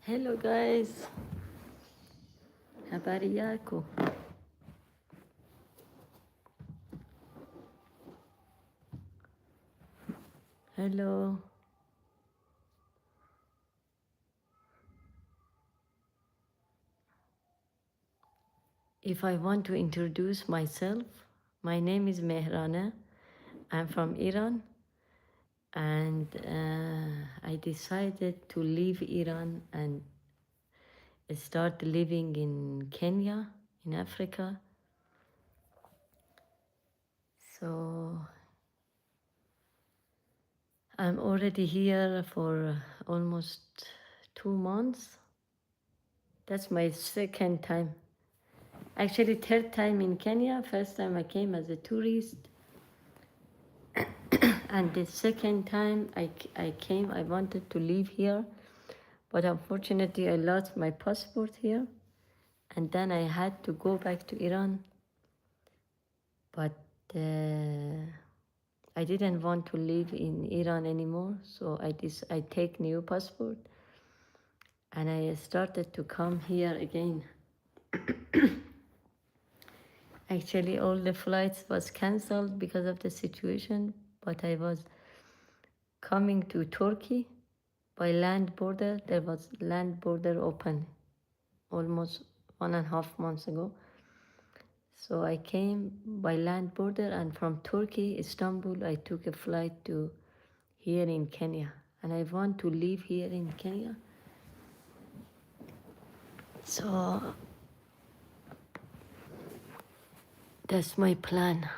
Hello guys, habari yako? Hello. If I want to introduce myself, my name is Mehrane. I'm from Iran, and I decided to leave Iran and start living in Kenya, in Africa. So I'm already here for almost 2 months. That's my second time. Actually, third time in Kenya. First time I came as a tourist, and the second time I came, I wanted to live here, but unfortunately I lost my passport here, and then I had to go back to Iran. But I didn't want to live in Iran anymore, so I take new passport, and I started to come here again. Actually, all the flights was cancelled because of the situation, but I was coming to Turkey by land border. There was land border open almost 1.5 months ago. So I came by land border, and from Turkey, Istanbul, I took a flight to here in Kenya. And I want to live here in Kenya. So that's my plan.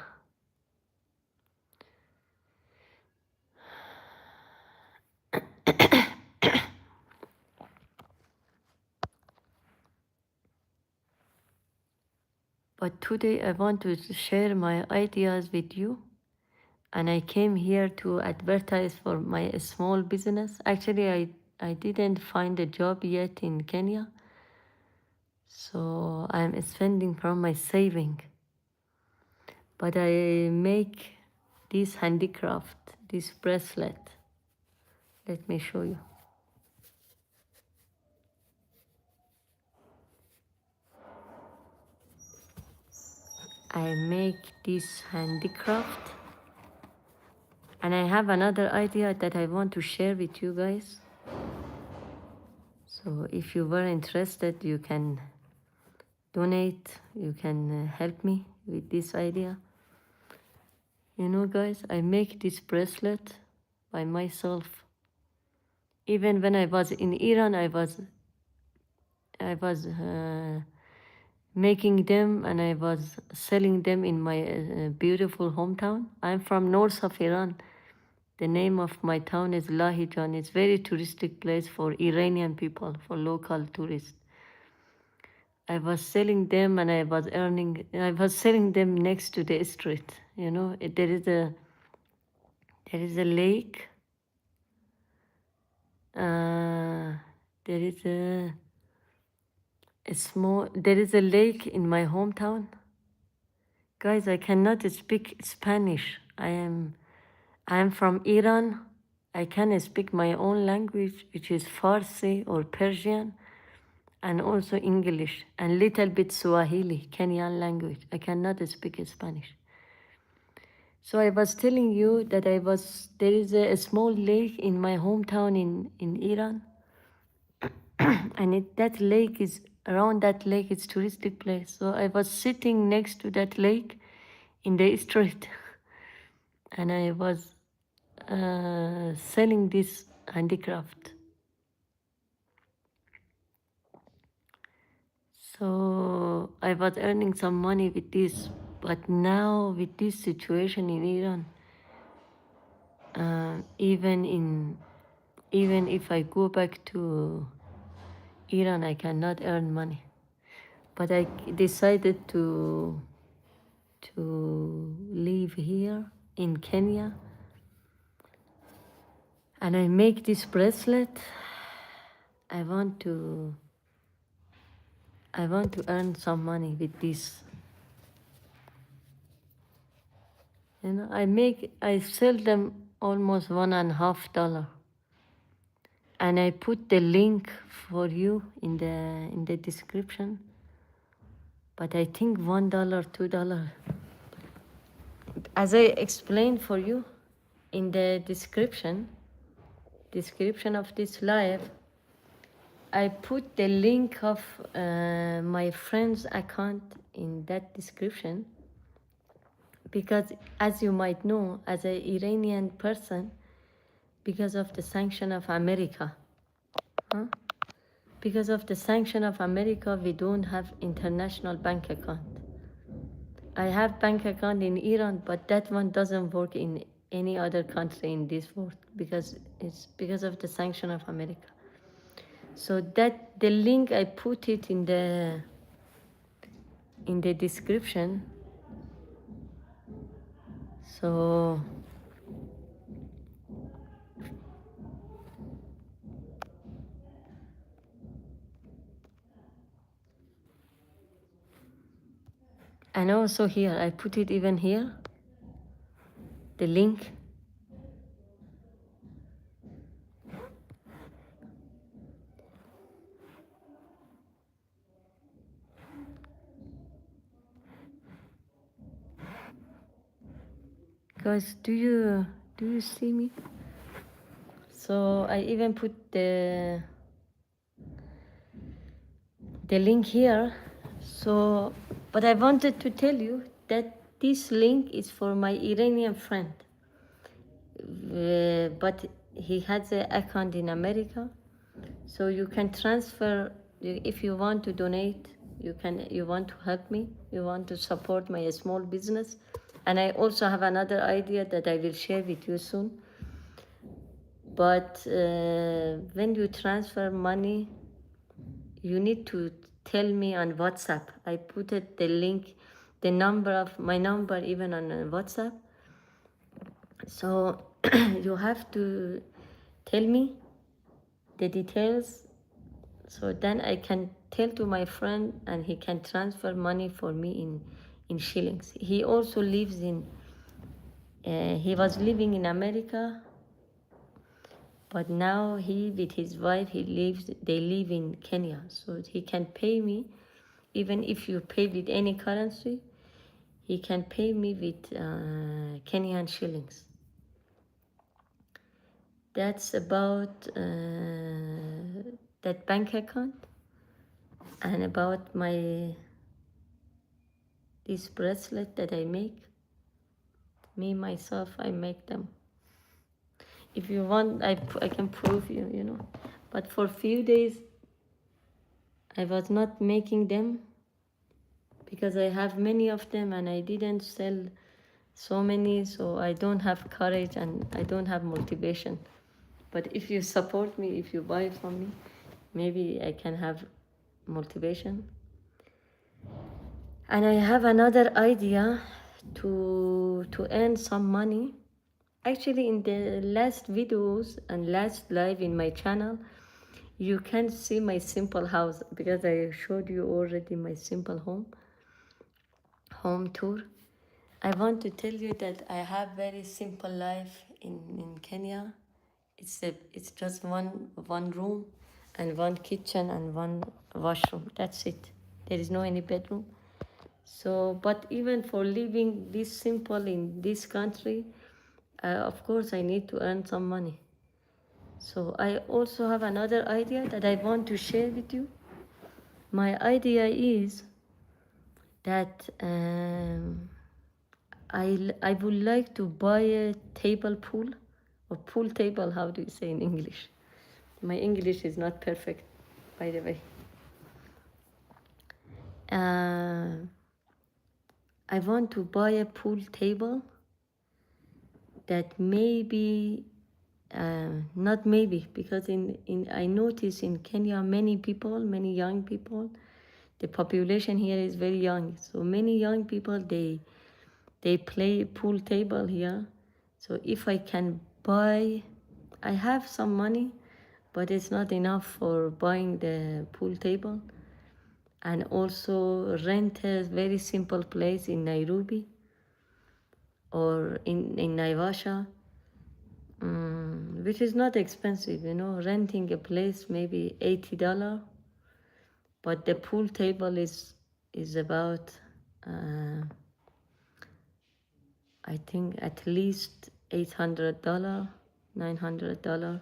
But today I want to share my ideas with you. And I came here to advertise for my small business. Actually, I didn't find a job yet in Kenya. So I'm spending from my saving. But I make this handicraft, this bracelet. Let me show you. I make this handicraft. And I have another idea that I want to share with you guys. So if you were interested, you can donate, you can help me with this idea. You know, guys, I make this bracelet by myself. Even when I was in Iran, I was making them, and I was selling them in my beautiful hometown. I'm from north of Iran. The name of my town is Lahijan. It's very touristic place for Iranian people, for local tourists. I was selling them, and I was selling them next to the street. You know, there is a lake. There is a lake in my hometown. Guys, I cannot speak Spanish. I am from Iran. I can speak my own language, which is Farsi or Persian, and also English, and little bit Swahili, Kenyan language. I cannot speak Spanish. So I was telling you that there is a small lake in my hometown in Iran. And that lake is, around that lake, it's touristic place. So I was sitting next to that lake in the street, and I was selling this handicraft. So I was earning some money with this, but now with this situation in Iran, even if I go back to Iran, I cannot earn money. But I decided to live here in Kenya, and I make this bracelet. I want to earn some money with this. You know, I sell them almost $1.50. and I put the link for you in the description. But I think $1, $2. As I explained for you in the description of this live, I put the link of my friend's account in that description, because as you might know, as an Iranian person, because of the sanction of America, because of the sanction of America, we don't have international bank account. I have bank account in Iran, but that one doesn't work in any other country in this world, because it's because of the sanction of America. So that the link, I put it in the description. So and also here I put it, even here, the link. Guys, do you see me? So I even put the link here. So, but I wanted to tell you that this link is for my Iranian friend, but he has an account in America, so you can transfer. If you want to donate, you want to help me, you want to support my small business. And I also have another idea that I will share with you soon. But when you transfer money, you need to tell me on WhatsApp. I put it, the link, the number of my number, even on WhatsApp. So you have to tell me the details, so then I can tell to my friend and he can transfer money for me in shillings. He also lives in, he was living in America, but now he with his wife, they live in Kenya. So he can pay me, even if you pay with any currency, he can pay me with Kenyan shillings. That's about that bank account, and about this bracelet that I make. Me myself, I make them. If you want, I can prove you, you know. But for few days I was not making them because I have many of them and I didn't sell so many, so I don't have courage and I don't have motivation. But if you support me, if you buy from me, maybe I can have motivation. And I have another idea to earn some money. Actually, in the last videos and last live in my channel, you can see my simple house, because I showed you already my simple home tour. I want to tell you that I have very simple life in Kenya. It's just one room and one kitchen and one washroom. That's it. There is no any bedroom. So, but even for living this simple in this country, of course I need to earn some money. So I also have another idea that I want to share with you. My idea is that I would like to buy a table pool, or pool table, how do you say in English? My English is not perfect, by the way. I want to buy a pool table that maybe, not maybe, because I notice in Kenya many young people, the population here is very young. So many young people, they play pool table here. So if I can buy, I have some money, but it's not enough for buying the pool table. And also rent a very simple place in Nairobi or in Naivasha. which is not expensive, you know, renting a place maybe $80, but the pool table is about I think at least $800, $900.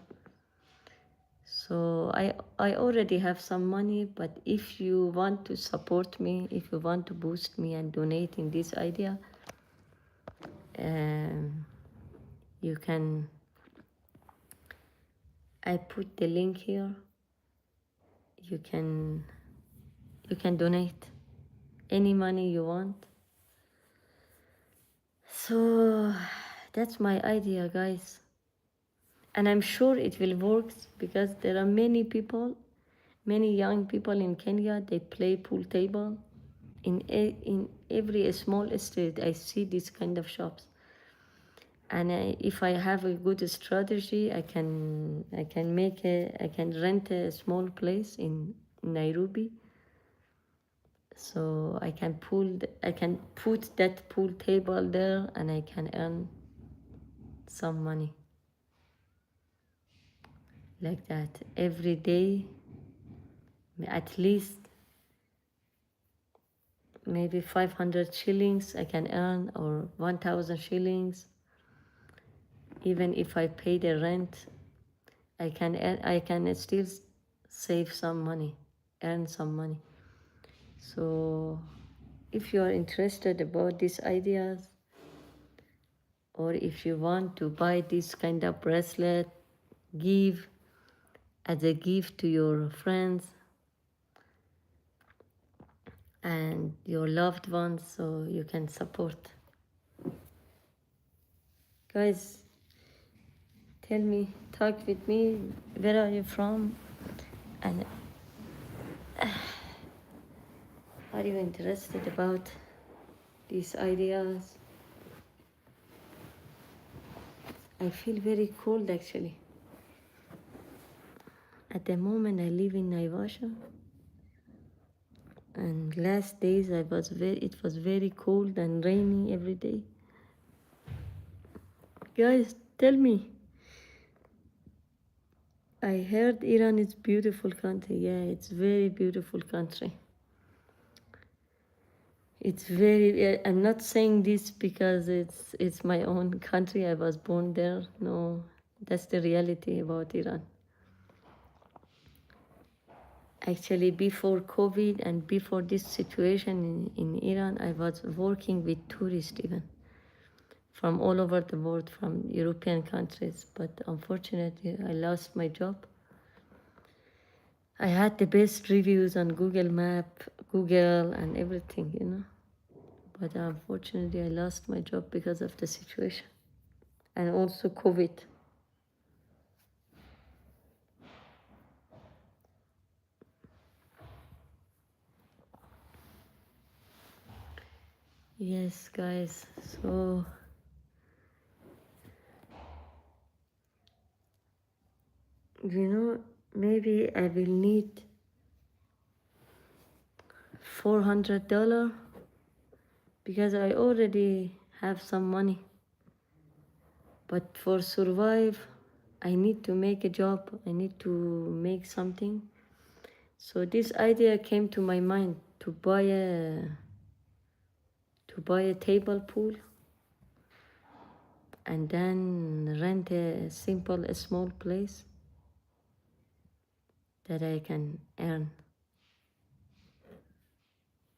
So I already have some money, but if you want to support me, if you want to boost me and donate in this idea, um, you can. I put the link here. You can donate any money you want. So that's my idea, guys, and I'm sure it will work because there are many people, many young people in Kenya. They play pool table in every small street. I see this kind of shops, and if I have a good strategy, I can rent a small place in Nairobi. So I can put that pool table there, and I can earn some money like that every day, at least maybe 500 shillings I can earn, or 1,000 shillings. Even if I pay the rent, I can still save some money, earn some money. So if you are interested about these ideas, or if you want to buy this kind of bracelet, give as a gift to your friends and your loved ones, so you can support. Guys, tell me, talk with me, where are you from, and are you interested about these ideas? I feel very cold actually. At the moment I live in Naivasha, and last days it was very cold and rainy every day. Guys, tell me. I heard Iran is beautiful country. Yeah, it's very beautiful country. It's very. I'm not saying this because it's my own country. I was born there. No, that's the reality about Iran. Actually, before COVID and before this situation in Iran, I was working with tourists even from all over the world, from European countries. But unfortunately, I lost my job. I had the best reviews on Google Map, Google, and everything, you know. But unfortunately, I lost my job because of the situation, and also COVID. Yes, guys. So you know, maybe I will need $400 because I already have some money. But for survive, I need to make a job. I need to make something. So this idea came to my mind to buy a table pool and then rent a simple, a small place that I can earn.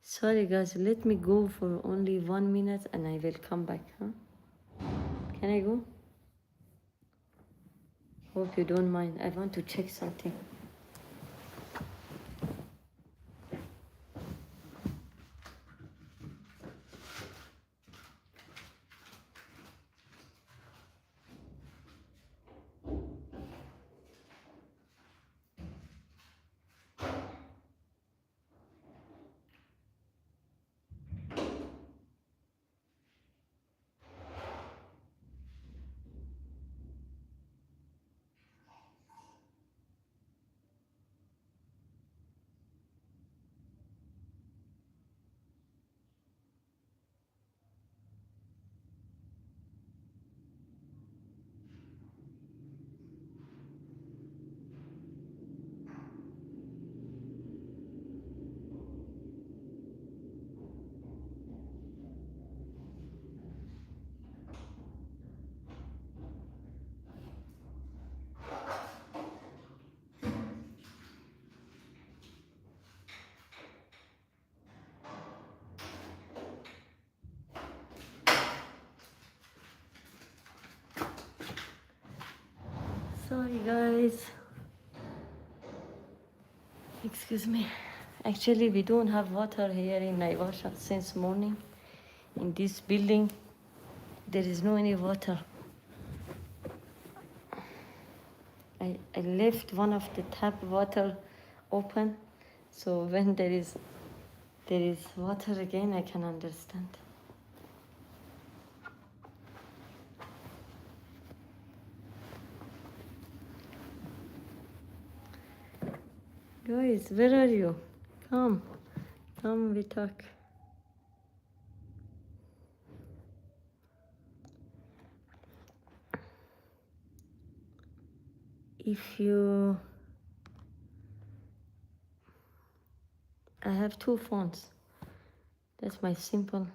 Sorry guys, let me go for only 1 minute and I will come back, huh? Can I go? Hope you don't mind. I want to check something. Sorry, guys. Excuse me. Actually, we don't have water here in Naivasha since morning. In this building, there is no any water. I left one of the tap water open, so when there is water again, I can understand. Guys, where are you? Come, we talk. If you, I have two phones. That's my simple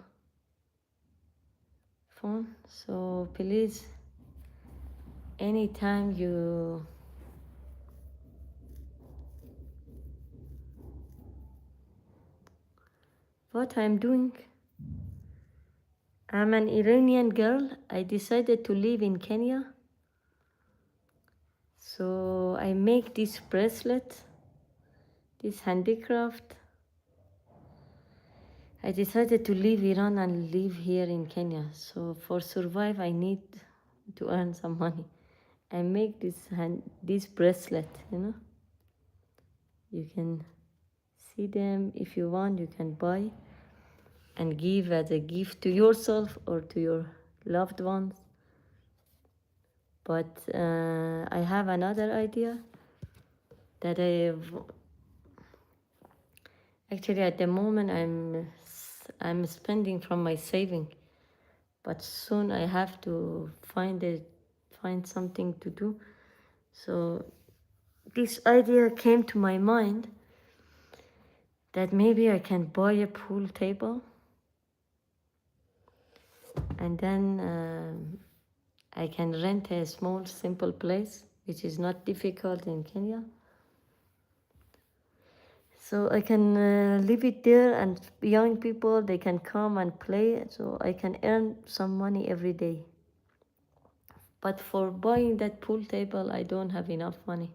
phone. So please, anytime you what I'm doing. I'm an Iranian girl. I decided to live in Kenya. So I make this bracelet, this handicraft. I decided to leave Iran and live here in Kenya. So for survive, I need to earn some money. I make this bracelet, you know. You can see them. If you want, you can buy and give as a gift to yourself or to your loved ones. But I have another idea that actually at the moment I'm spending from my saving, but soon I have to find something to do. So this idea came to my mind that maybe I can buy a pool table and then I can rent a small simple place, which is not difficult in Kenya. So I can leave it there and young people, they can come and play, so I can earn some money every day. But for buying that pool table, I don't have enough money.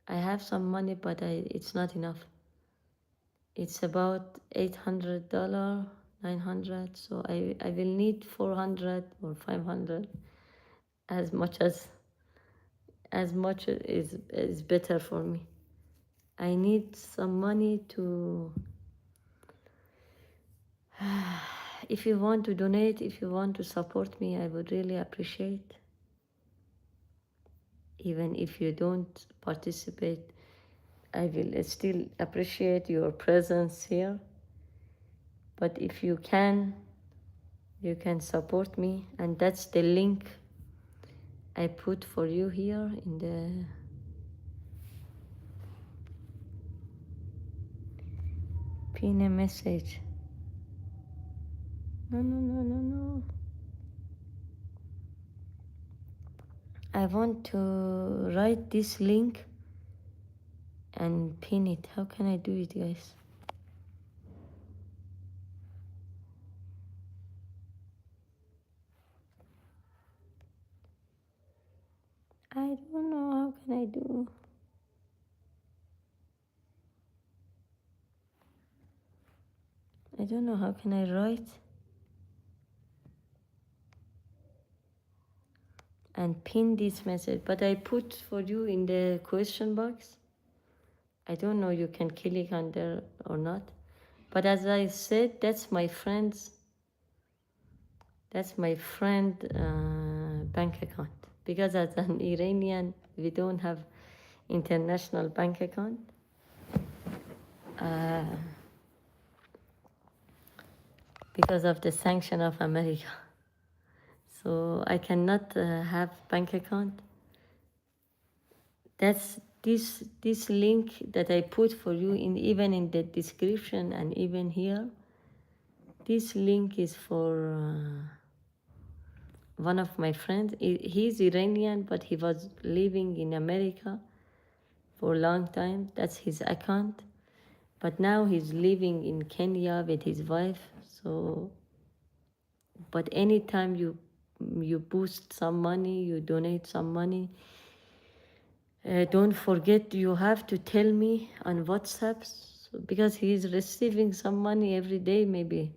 I have some money, but it's not enough. It's about $800, 900, so I will need 400 or 500, as much is better for me. I need some money to if you want to donate, if you want to support me, I would really appreciate. Even if you don't participate, I will still appreciate your presence here. But if you can support me, and that's the link I put for you here in the pin a message. No. I want to write this link and pin it. How can I do it, guys? I don't know. How can I do? I don't know. How can I write and pin this message? But I put for you in the question box. I don't know. You can click on there or not. But as I said, that's my friend's. That's my friend bank account. Because as an Iranian, we don't have international bank account. Because of the sanction of America. So I cannot have bank account. That's this link that I put for you even in the description and even here. This link is for one of my friends. He's Iranian, but he was living in America for a long time. That's his account. But now he's living in Kenya with his wife. So, but anytime you boost some money, you donate some money, Don't forget, you have to tell me on WhatsApp because he is receiving some money every day, maybe.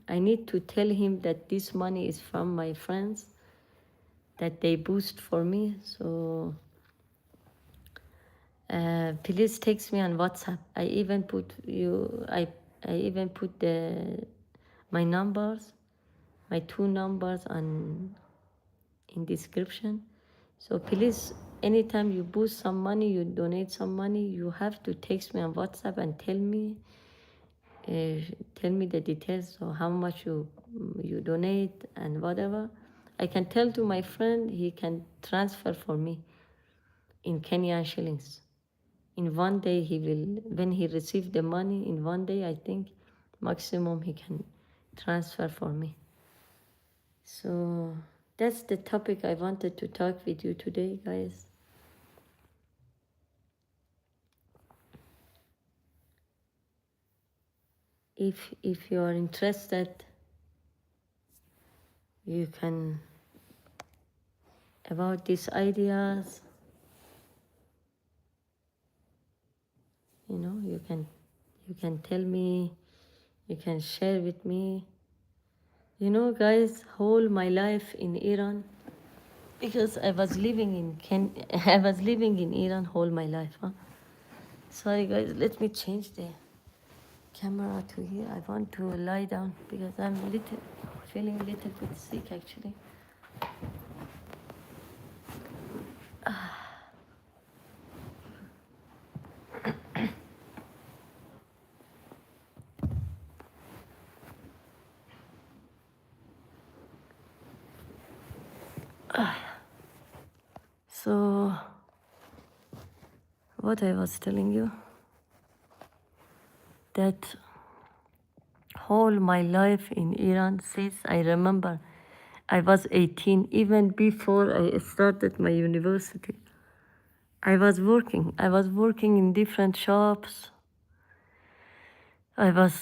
I need to tell him that this money is from my friends, that they boost for me. So please text me on WhatsApp. I even put my numbers, my 2 numbers on in description. So please, anytime you boost some money, you donate some money, you have to text me on WhatsApp and tell me the details of how much you donate and whatever. I can tell to my friend, he can transfer for me in Kenyan shillings. In one day he will, when he receives the money, in one day I think maximum he can transfer for me. So that's the topic I wanted to talk with you today, guys. If you are interested, you can about these ideas, you can tell me, you can share with me. Guys, whole my life in Iran, because I was living in I was living in Iran whole my life. Sorry guys, let me change the camera to here. I want to lie down because I'm feeling a little bit sick actually. So what I was telling you, that whole my life in Iran, since I remember I was 18, even before I started my university, I was working. I was working in different shops. I was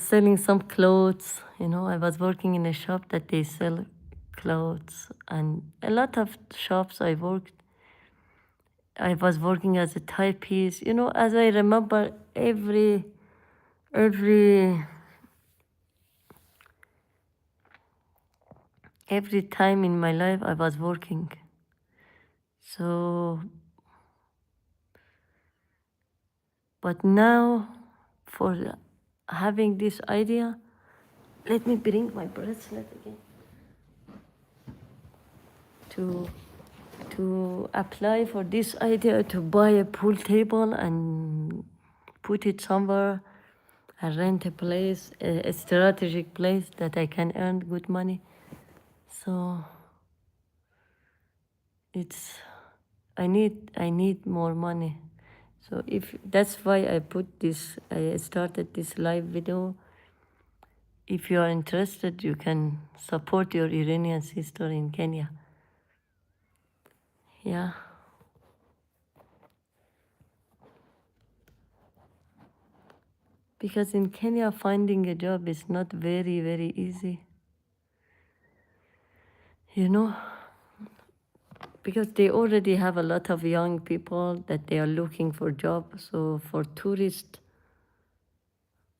selling some clothes. I was working in a shop that they sell clothes, and a lot of shops I worked. I was working as a typist. As I remember, every time in my life I was working. So, but now, for having this idea, let me bring my bracelet again to apply for this idea to buy a pool table and put it somewhere and rent a place, a strategic place that I can earn good money. So I need more money. So if that's why I started this live video. If you are interested, you can support your Iranian sister in Kenya. Yeah. Because in Kenya, finding a job is not very, very easy. Because they already have a lot of young people that they are looking for jobs. So for tourists,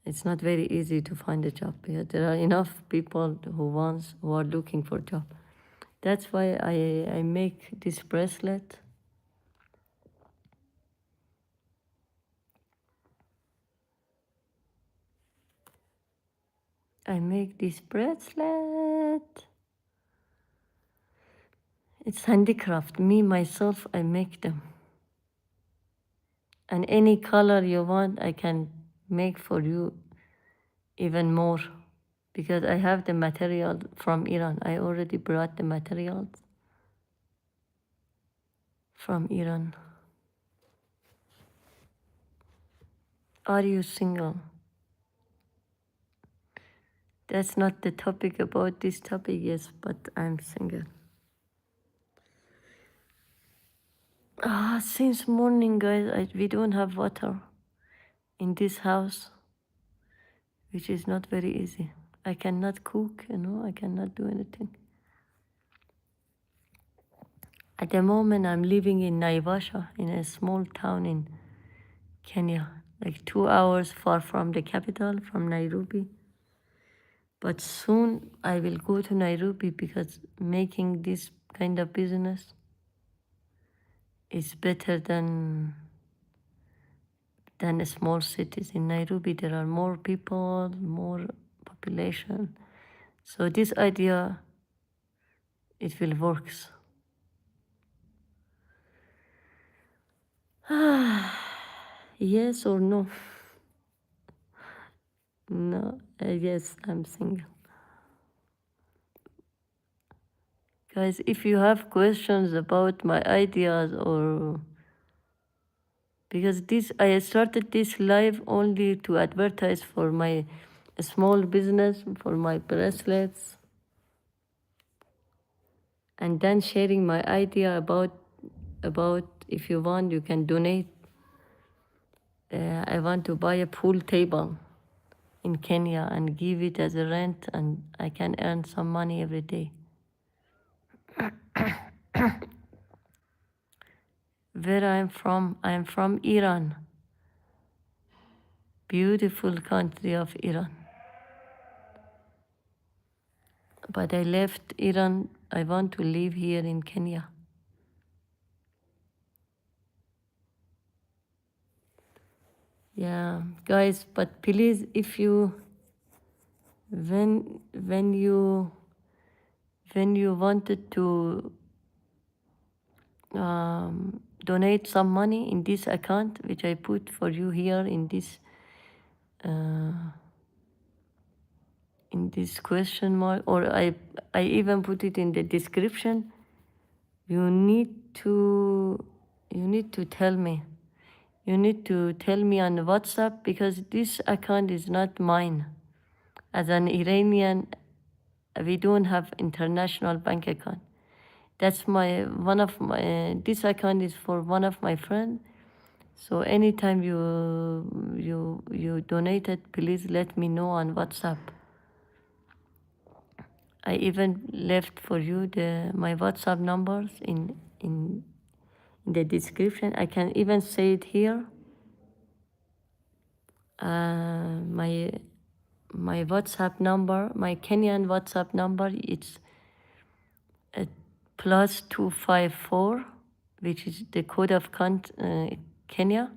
it's not very easy to find a job because there are enough people who are looking for a job. That's why I make this bracelet. I make this bracelet. It's handicraft. Me, myself, I make them. And any color you want, I can make for you even more. Because I have the material from Iran. I already brought the materials from Iran. Are you single? That's not the topic about this topic, yes, but I'm single. Since morning, guys, we don't have water in this house, which is not very easy. I cannot cook, I cannot do anything. At the moment, I'm living in Naivasha, in a small town in Kenya, like 2 hours far from the capital, from Nairobi. But soon I will go to Nairobi because making this kind of business is better than small cities. In Nairobi, there are more people, more population. So this idea, it will work. Yes or no? No, yes, I'm single. Guys, if you have questions about my ideas or because this I started this live only to advertise for my small business, for my bracelets, and then sharing my idea about if you want you can donate. I want to buy a pool table in Kenya and give it as a rent, and I can earn some money every day. Where I'm from Iran, beautiful country of Iran. But I left Iran. I want to live here in Kenya. Yeah, guys, but please, if you when you wanted to donate some money in this account, which I put for you here in this question mark, or I even put it in the description. You need to tell me. You need to tell me on WhatsApp because this account is not mine. As an Iranian, we don't have international bank account. That's this account is for one of my friend. So anytime you donated, please let me know on WhatsApp. I even left for you my WhatsApp numbers in the description. I can even say it here. My WhatsApp number, my Kenyan WhatsApp number, it's +254, which is the code of Kenya,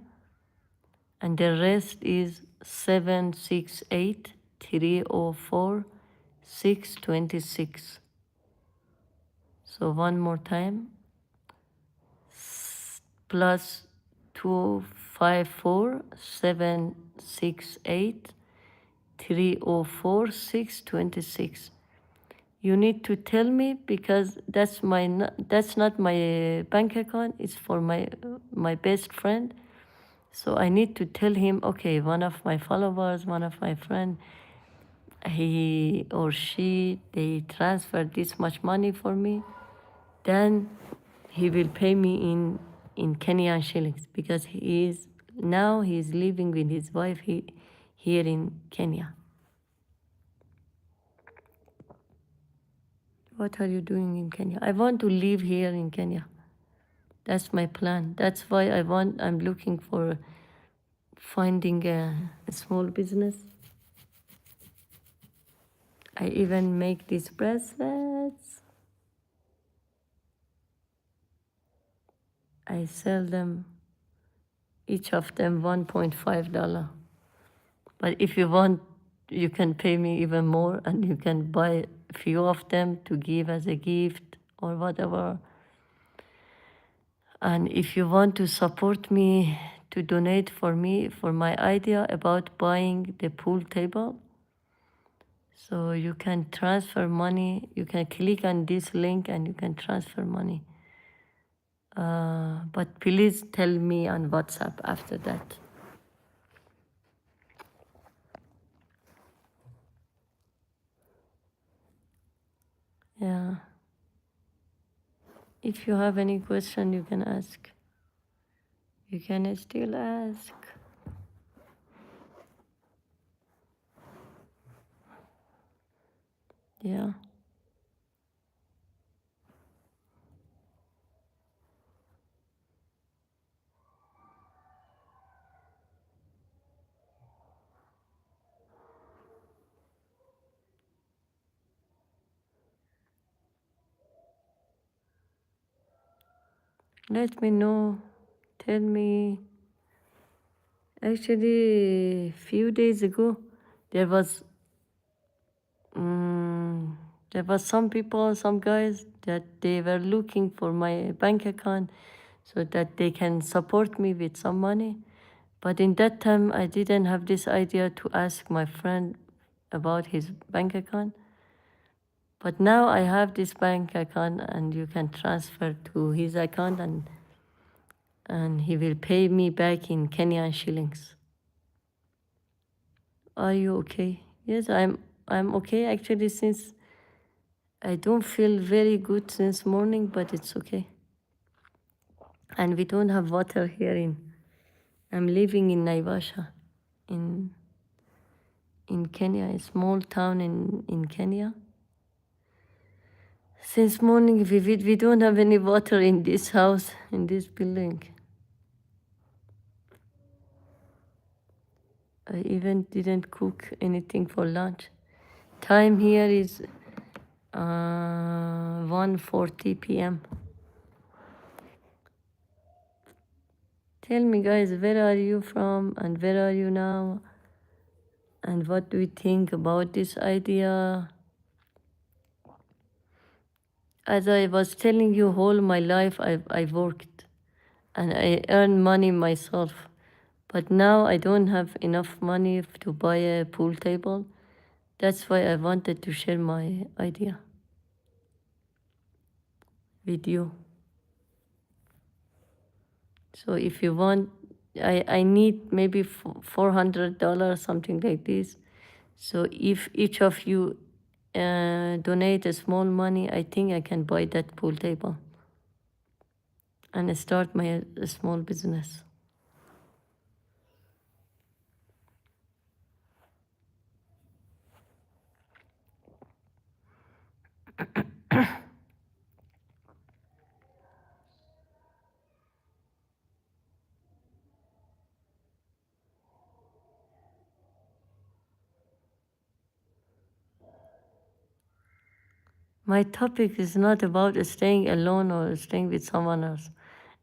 and the rest is 768-304-626. So one more time, +254-768-304-626. You need to tell me because that's not my bank account. It's for my best friend. So I need to tell him, okay, one of my followers, one of my friend, he or she, they transfer this much money for me. Then he will pay me in Kenyan shillings because he's living with his wife here in Kenya. What are you doing in Kenya? I want to live here in Kenya. That's my plan. That's why I'm looking for finding a small business. I even make these bracelets. I sell them, each of them $1.5. But if you want, you can pay me even more and you can buy a few of them to give as a gift or whatever. And if you want to support me, to donate for me, for my idea about buying the pool table, so you can transfer money, you can click on this link and you can transfer money. But please tell me on WhatsApp after that. Yeah. If you have any question, you can ask. You can still ask. Yeah. Let me know. Tell me. Actually, a few days ago, there was mm, there was some people, some guys that they were looking for my bank account so that they can support me with some money. But in that time, I didn't have this idea to ask my friend about his bank account. But now I have this bank account and you can transfer to his account and he will pay me back in Kenyan shillings. Are you okay? Yes, I'm okay actually since I don't feel very good since morning, but it's okay. And we don't have water here I'm living in Naivasha in Kenya, a small town in Kenya. Since morning we don't have any water in this house, in this building. I even didn't cook anything for lunch. Time here is 1:40 p.m. Tell me guys, where are you from and where are you now? And what do you think about this idea? As I was telling you, all my life I worked and I earned money myself. But now I don't have enough money to buy a pool table. That's why I wanted to share my idea with you. So if you want, I need maybe $400, something like this. So if each of you donate a small money, I think I can buy that pool table and start my small business. My topic is not about staying alone or staying with someone else.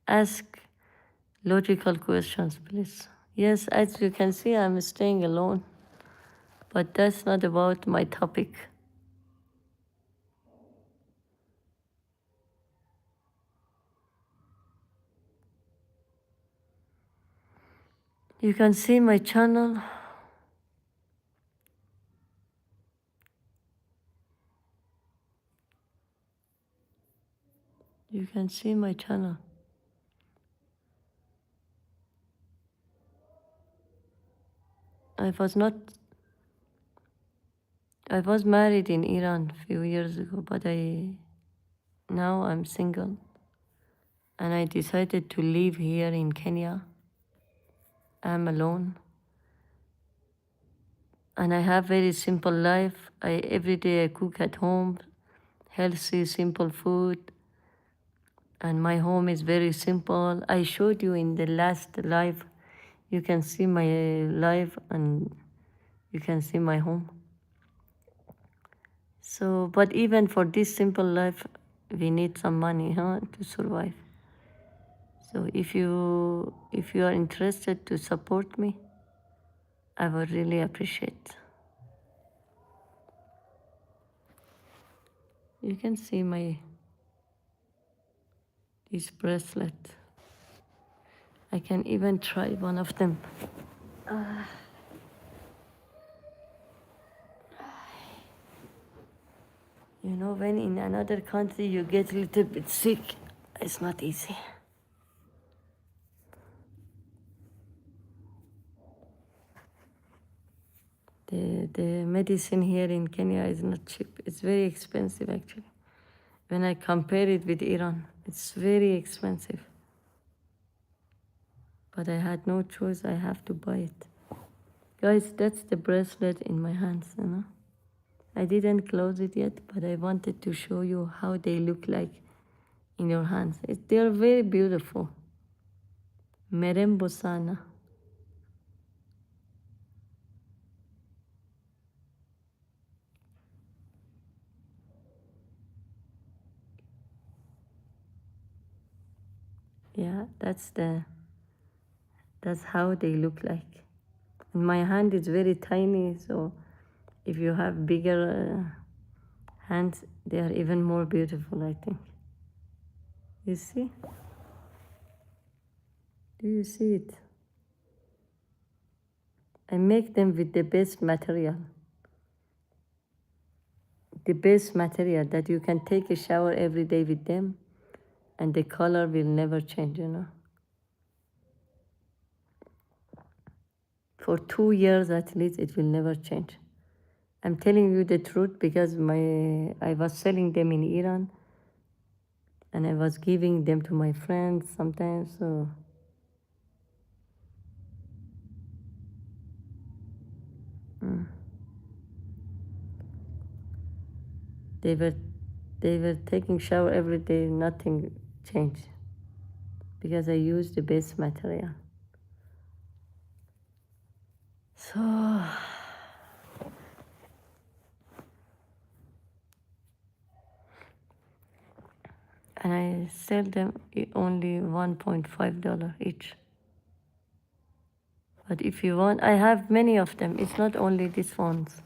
Ask logical questions, please. Yes, as you can see, I'm staying alone, but that's not about my topic. You can see my channel. You can see my channel. I was married in Iran a few years ago, but now I'm single. And I decided to live here in Kenya. I'm alone. And I have very simple life. Every day I cook at home, healthy, simple food. And my home is very simple. I showed you in the last live. You can see my live and you can see my home. So, but even for this simple life, we need some money, to survive. So if you are interested to support me, I would really appreciate. You can see this bracelet. I can even try one of them. You know, when in another country you get a little bit sick, it's not easy. The medicine here in Kenya is not cheap. It's very expensive actually. When I compare it with Iran, it's very expensive. But I had no choice, I have to buy it. Guys, that's the bracelet in my hands, I didn't close it yet, but I wanted to show you how they look like in your hands. They are very beautiful. Merembosana. Yeah, that's how they look like. And my hand is very tiny, so if you have bigger hands, they are even more beautiful, I think. You see? Do you see it? I make them with the best material. The best material that you can take a shower every day with them and the color will never change, you know. For 2 years at least, it will never change. I'm telling you the truth because I was selling them in Iran and I was giving them to my friends sometimes, so they were they were taking shower every day, nothing changed because I used the best material. So, and I sell them only $1.5 each. But if you want, I have many of them. It's not only these ones.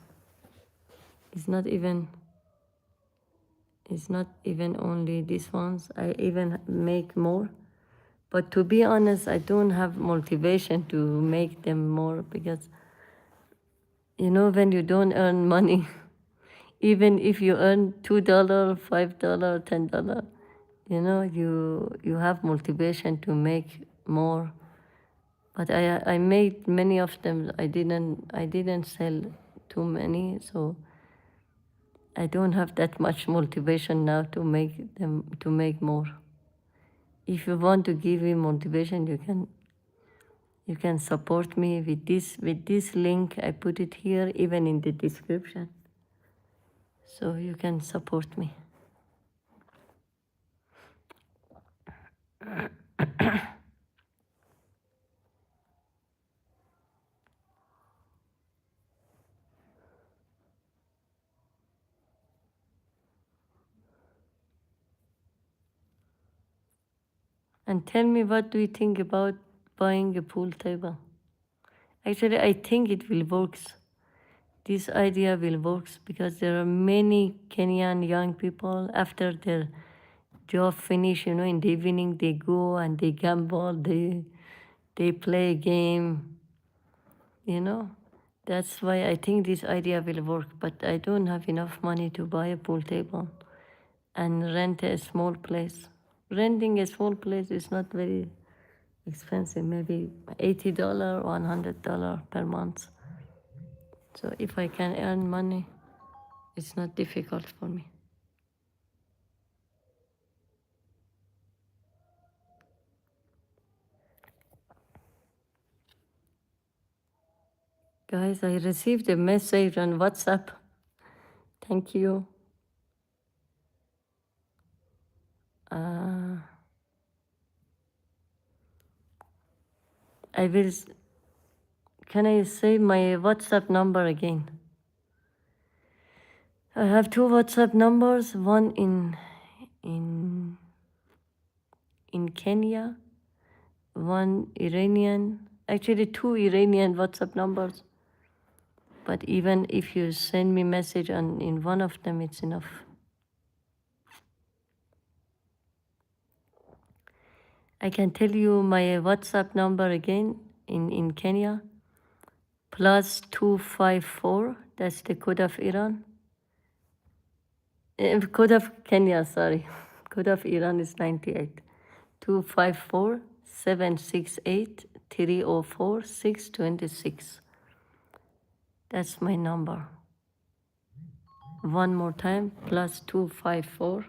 It's not even only these ones. I even make more. But to be honest, I don't have motivation to make them more because, you know, when you don't earn money, even if you earn $2, $5, $10, you know, you have motivation to make more. But I made many of them. I didn't sell too many, so I don't have that much motivation now to make more. If you want to give me motivation, you can support me with this link. I put it here, even in the description, so you can support me. And tell me, what do you think about buying a pool table? Actually, I think it will work. This idea will work because there are many Kenyan young people after their job finish, you know, in the evening they go and they gamble, they play a game, you know. That's why I think this idea will work, but I don't have enough money to buy a pool table and rent a small place. Renting a small place is not very expensive, maybe $80, $100 per month. So if I can earn money, it's not difficult for me. Guys, I received a message on WhatsApp. Thank you. I will. Can I say my WhatsApp number again? I have two WhatsApp numbers. One in Kenya, one Iranian. Actually, two Iranian WhatsApp numbers. But even if you send me message in one of them, it's enough. I can tell you my WhatsApp number again in Kenya. +254. That's the code of Iran. Code of Kenya, sorry. Code of Iran is 98. 254 768 304 626. That's my number. One more time, +254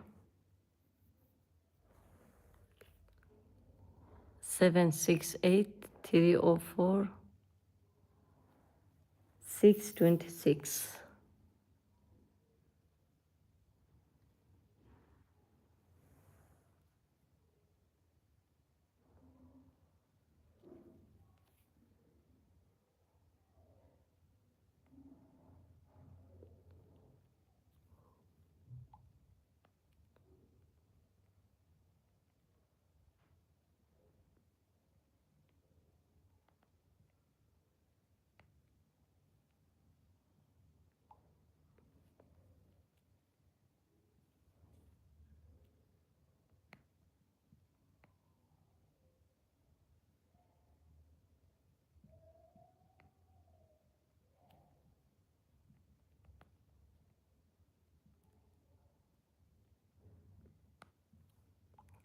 768 304 626.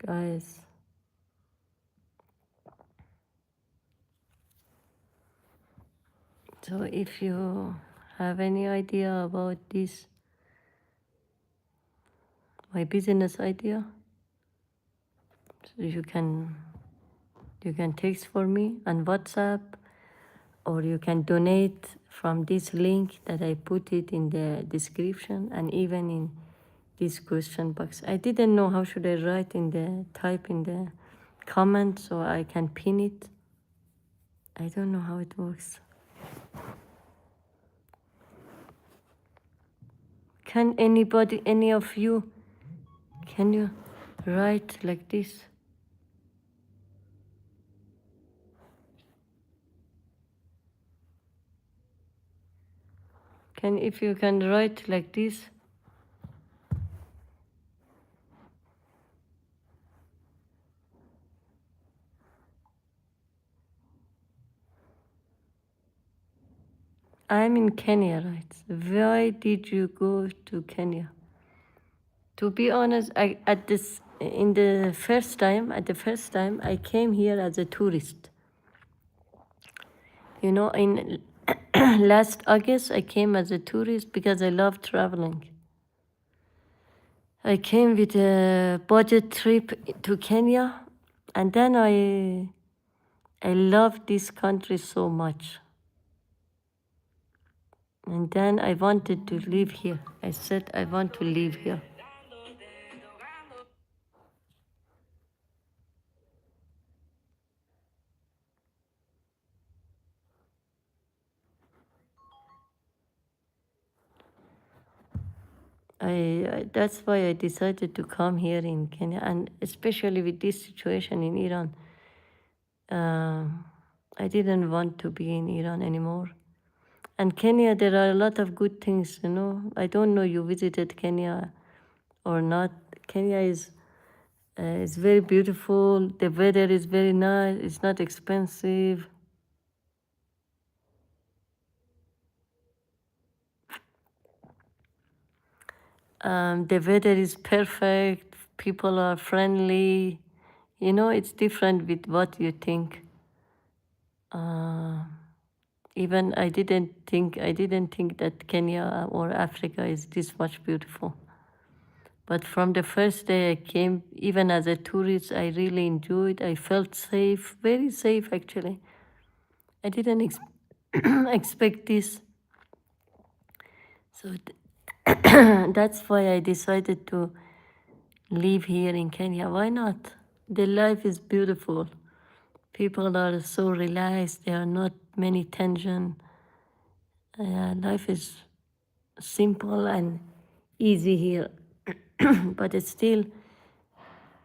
guys. So if you have any idea about this, my business idea, so you can text for me on WhatsApp, or you can donate from this link that I put it in the description and even in this question box. I didn't know how should I write in the type in the comment so I can pin it. I don't know how it works. Can anybody, any of you, can you write like this? If you can write like this? I'm in Kenya, right? Why did you go to Kenya? To be honest, at the first time, I came here as a tourist. You know, in last August, I came as a tourist because I love traveling. I came with a budget trip to Kenya, and then I love this country so much. And then I wanted to live here. I said I want to live here. That's why I decided to come here in Kenya, and especially with this situation in Iran. I didn't want to be in Iran anymore. And Kenya, there are a lot of good things, you know. I don't know you visited Kenya or not. Kenya is very beautiful. The weather is very nice. It's not expensive. The weather is perfect. People are friendly. You know, it's different with what you think. Even I didn't think that Kenya or Africa is this much beautiful. But from the first day I came, even as a tourist, I really enjoyed. I felt safe, very safe actually. I didn't expect this. So that's why I decided to live here in Kenya. Why not? The life is beautiful. People are so relaxed. There are not many tension. Life is simple and easy here. But it's still,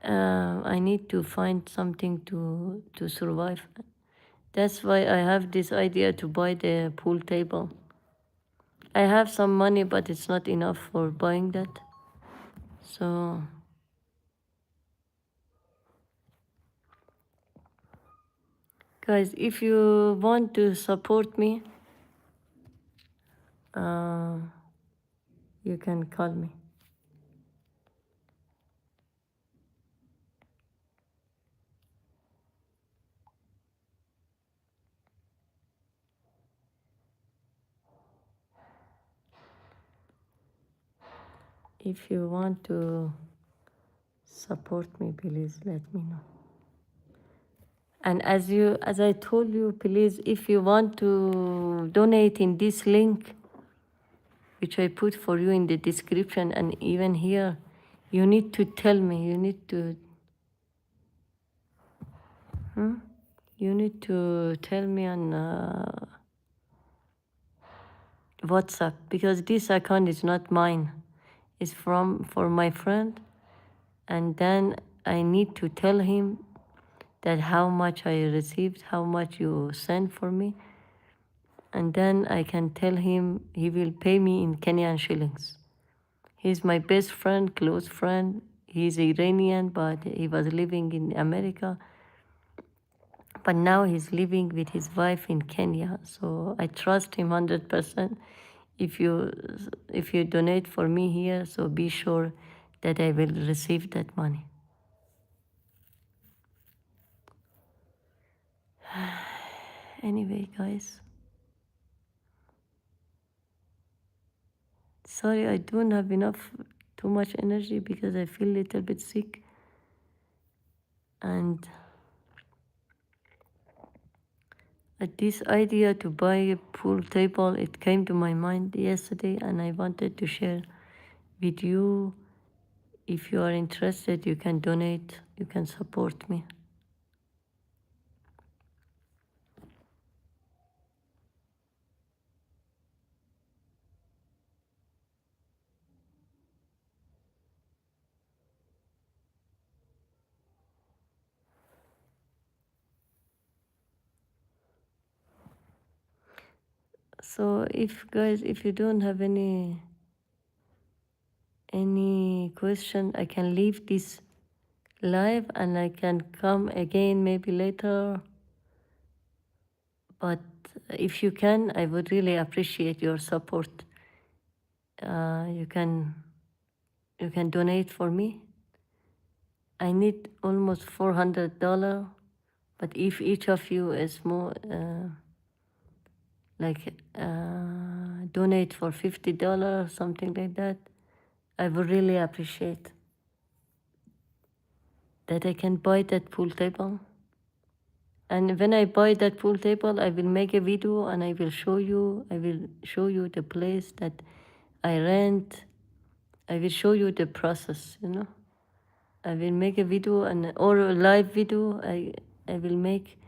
I need to find something to survive. That's why I have this idea to buy the pool table. I have some money, but it's not enough for buying that. So, guys, if you want to support me, you can call me. If you want to support me, please let me know. And as I told you, please, if you want to donate in this link, which I put for you in the description and even here, you need to tell me. You need to tell me on WhatsApp, because this account is not mine. It's for my friend, and then I need to tell him that how much I received, how much you sent for me, and then I can tell him he will pay me in Kenyan shillings. He's my best friend, close friend. He's Iranian, but he was living in America. But now he's living with his wife in Kenya. So I trust him 100%. If you donate for me here, so be sure that I will receive that money. Anyway, guys, sorry I don't have too much energy because I feel a little bit sick. And this idea to buy a pool table, it came to my mind yesterday, and I wanted to share with you. If you are interested, you can donate, you can support me. So if guys, if you don't have any question, I can leave this live and I can come again maybe later. But if you can, I would really appreciate your support. You can donate for me. I need almost $400, but if each of you is more donate for $50, something like that, I would really appreciate that. I can buy that pool table. And when I buy that pool table, I will make a video and I will show you the place that I rent. I will show you the process, you know. I will make a video or a live video I will make,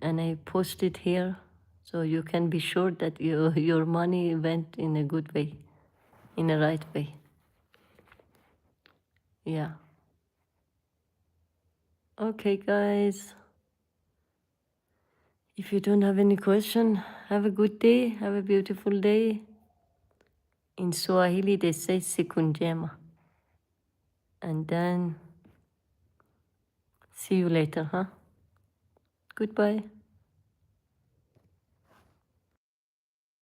and I post it here so you can be sure that your money went in a good way, in a right way. Yeah. Okay, guys. If you don't have any question, have a good day. Have a beautiful day. In Swahili, they say siku njema. And then see you later, huh? Goodbye.